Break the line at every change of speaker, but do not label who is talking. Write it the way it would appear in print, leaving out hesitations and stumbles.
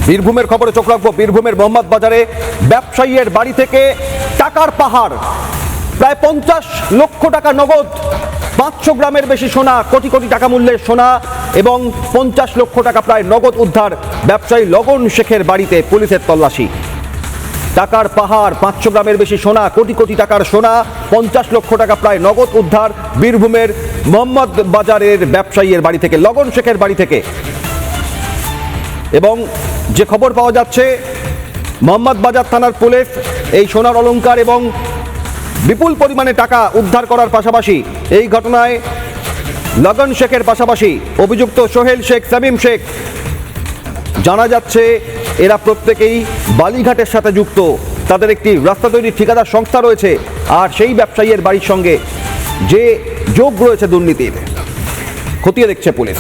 বীরভূমের খবরে চোখ রাখবো। বীরভূমের মোহাম্মদ বাজারে ব্যবসায়ীর বাড়ি থেকে টাকার পাহাড়, প্রায় 50 লক্ষ টাকা নগদ, 500 গ্রামের বেশি সোনা, কোটি কোটি টাকা মূল্যের সোনা এবং 50 লক্ষ টাকা প্রায় নগদ উদ্ধার ব্যবসায়ী লগন শেখের বাড়িতে পুলিশের তল্লাশি। টাকার পাহাড়, 500 গ্রামের বেশি সোনা, কোটি কোটি টাকার সোনা, 50 লক্ষ টাকা প্রায় নগদ উদ্ধার বীরভূমের মোহাম্মদ বাজারের ব্যবসায়ীর বাড়ি থেকে, লগন শেখের বাড়ি থেকে। এবং যে খবর পাওয়া যাচ্ছে, মোহাম্মদ বাজার থানার পুলিশ এই সোনার অলংকার এবং বিপুল পরিমাণে টাকা উদ্ধার করার পাশাপাশি এই ঘটনায় লগন শেখের পাশাপাশি অভিযুক্ত সোহেল শেখ, শামীম শেখ, জানা যাচ্ছে এরা প্রত্যেকেই বালিঘাটের সাথে যুক্ত। তাদের একটি রাস্তা তৈরির ঠিকাদার সংস্থা রয়েছে, আর সেই ব্যবসায়ীর বাড়ির সঙ্গে যে যোগ রয়েছে দুর্নীতির, খতিয়ে দেখছে পুলিশ।